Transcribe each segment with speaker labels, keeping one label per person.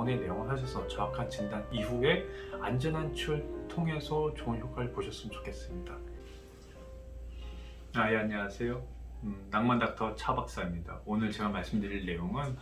Speaker 1: 병원에 내원하셔서 정확한 진단 이후에 안전한 치료를 통해서 좋은 효과를 보셨으면 좋겠습니다. 예, 안녕하세요. 낭만 닥터 차 박사입니다. 오늘 제가 말씀드릴 내용은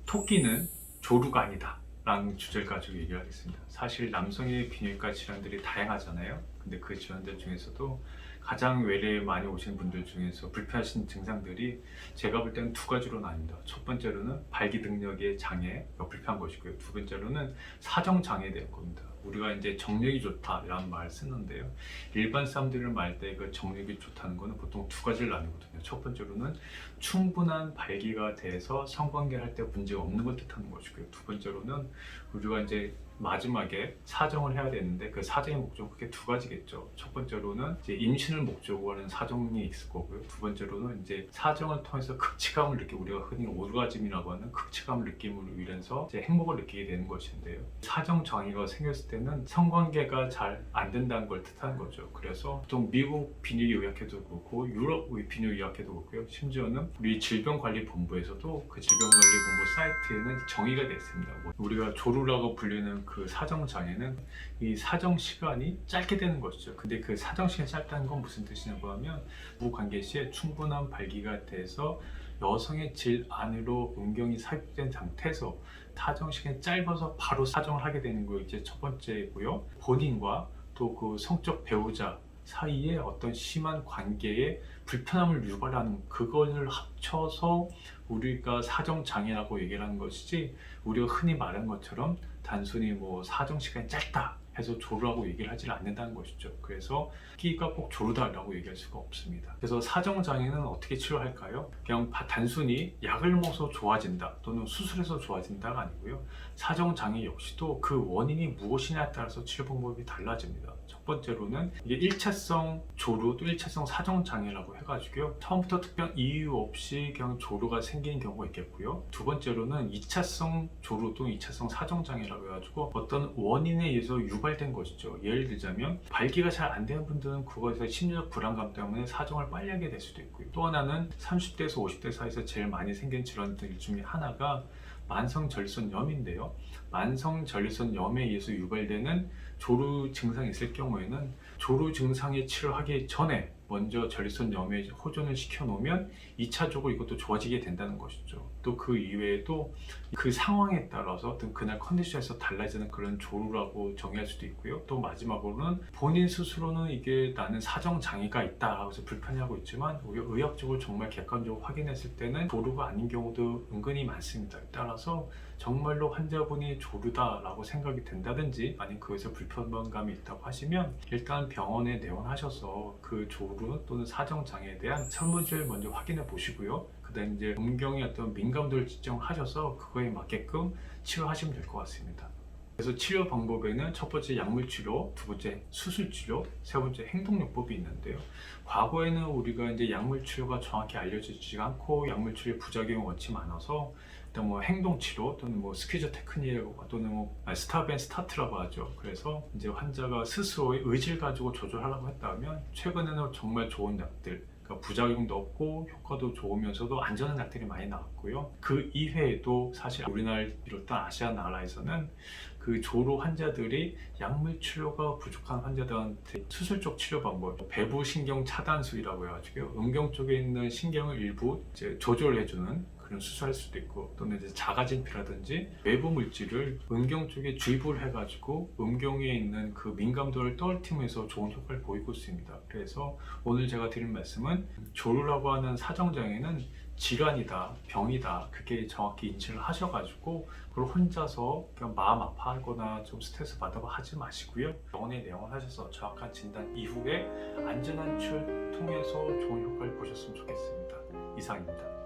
Speaker 1: 토끼는 조루가 아니다 라는 주제를 가지고 얘기하겠습니다. 사실 남성의 비뇨기과 질환들이 다양하잖아요. 근데 그 질환들 중에서도 가장 외래에 많이 오시는 분들 중에서 불편하신 증상들이 제가 볼 때는 두 가지로 나뉩니다. 첫 번째로는 발기 능력의 장애가 불편한 것이고요. 두 번째로는 사정 장애에 대한 겁니다. 우리가 이제 정력이 좋다라는 말을 쓰는데요. 일반 사람들을 말할 때 그 정력이 좋다는 것은 보통 두 가지를 나누거든요. 첫 번째로는 충분한 발기가 돼서 성관계를 할 때 문제가 없는 걸 뜻하는 것이고요. 두 번째로는 우리가 이제 마지막에 사정을 해야 되는데 그 사정의 목적은 크게 두 가지겠죠. 첫 번째로는 이제 임신을 목적으로 하는 사정이 있을 거고요. 두 번째로는 이제 사정을 통해서 극치감을 느끼고 우리가 흔히 오르가즘이라고 하는 극치감을 느낌으로 인해서 이제 행복을 느끼게 되는 것인데요. 사정 장애가 생겼을 때는 성관계가 잘 안 된다는 걸 뜻하는 거죠. 그래서 보통 미국 비뇨의학회도 그렇고 유럽 비뇨의학회도 그렇고요. 심지어는 우리 질병관리본부에서도 그 질병관리본부 사이트에는 정의가 되어 있습니다. 우리가 조루라고 불리는 그 사정 장애는 이 사정 시간이 짧게 되는 것이죠. 근데 그 사정 시간이 짧다는 건 무슨 뜻이냐고 하면 부관계 시에 충분한 발기가 돼서 여성의 질 안으로 음경이 삽입된 상태에서 사정 시간이 짧아서 바로 사정을 하게 되는 거 이제 첫 번째고요. 본인과 또 그 성적 배우자 사이에 어떤 심한 관계에 불편함을 유발하는 그것을 합쳐서 우리가 사정 장애라고 얘기를 하는 것이지 우리가 흔히 말하는 것처럼 단순히 뭐 사정 시간이 짧다 해서 조루라고 얘기를 하지 않는다는 것이죠. 그래서 끼가 꼭 조루다라고 얘기할 수가 없습니다. 그래서 사정 장애는 어떻게 치료할까요? 그냥 단순히 약을 먹어서 좋아진다 또는 수술해서 좋아진다가 아니고요. 사정 장애 역시도 그 원인이 무엇이냐에 따라서 치료 방법이 달라집니다. 첫 번째로는 이게 1차성 조루 또 1차성 사정 장애라고 해가지고요. 처음부터 특별한 이유 없이 그냥 조루가 생기는 경우가 있겠고요. 두 번째로는 2차성 조루 또 2차성 사정 장애라고 해가지고 어떤 원인에 의해서 유발된 것이죠. 예를 들자면 발기가 잘 안 되는 분들은 그거에서 심리적 불안감 때문에 사정을 빨리 하게 될 수도 있고요. 또 하나는 30대에서 50대 사이에서 제일 많이 생긴 질환들 중에 하나가 만성전립선염인데요. 만성전립선염에 의해서 유발되는 조루 증상이 있을 경우에는 조루 증상의 치료하기 전에 먼저 전립선염에 호전을 시켜놓으면 2차적으로 이것도 좋아지게 된다는 것이죠. 또 그 이외에도 그 상황에 따라서 어떤 그날 컨디션에서 달라지는 그런 조루라고 정의할 수도 있고요. 또 마지막으로는 본인 스스로는 이게 나는 사정장애가 있다라고 해서 불편해하고 있지만 우리가 의학적으로 정말 객관적으로 확인했을 때는 조루가 아닌 경우도 은근히 많습니다. 따라서 정말로 환자분이 조루다라고 생각이 된다든지 아니면 그것에 불편감이 있다고 하시면 일단 병원에 내원하셔서 그 조루 또는 사정장애에 대한 설문지를 먼저 확인해 보시고요. 그 다음에 이제 음경의 어떤 민감도를 측정하셔서 그거에 맞게끔 치료하시면 될 것 같습니다. 그래서 치료 방법에는 첫 번째 약물 치료, 두 번째 수술 치료, 세 번째 행동요법이 있는데요. 과거에는 우리가 이제 약물 치료가 정확히 알려지지 않고 약물 치료의 부작용이 원치 많아서 일단 뭐 행동 치료 또는 뭐 스퀴즈 테크닉 또는 뭐 스탑 앤 스타트라고 하죠. 그래서 이제 환자가 스스로의 의지를 가지고 조절하려고 했다면 최근에는 정말 좋은 약들 부작용도 없고 효과도 좋으면서도 안전한 약들이 많이 나왔고요. 그 이외에도 사실 우리나라를 비롯한 아시아 나라에서는 그 조루 환자들이 약물 치료가 부족한 환자들한테 수술적 치료 방법, 배부 신경 차단술이라고 해가지고 음경 쪽에 있는 신경을 일부 이제 조절해주는 그런 수술할 수도 있고 또는 이제 자가진피라든지 외부 물질을 음경 쪽에 주입을 해가지고 음경에 있는 그 민감도를 떨어뜨리면서 좋은 효과를 보이고 있습니다. 그래서 오늘 제가 드린 말씀은 조루라고 하는 사정장애는 질환이다, 병이다 그렇게 정확히 인지를 하셔가지고 그걸 혼자서 그냥 마음 아파하거나 좀 스트레스 받아 하지 마시고요. 병원에 내원하셔서 정확한 진단 이후에 안전한 치료를 통해서 좋은 효과를 보셨으면 좋겠습니다. 이상입니다.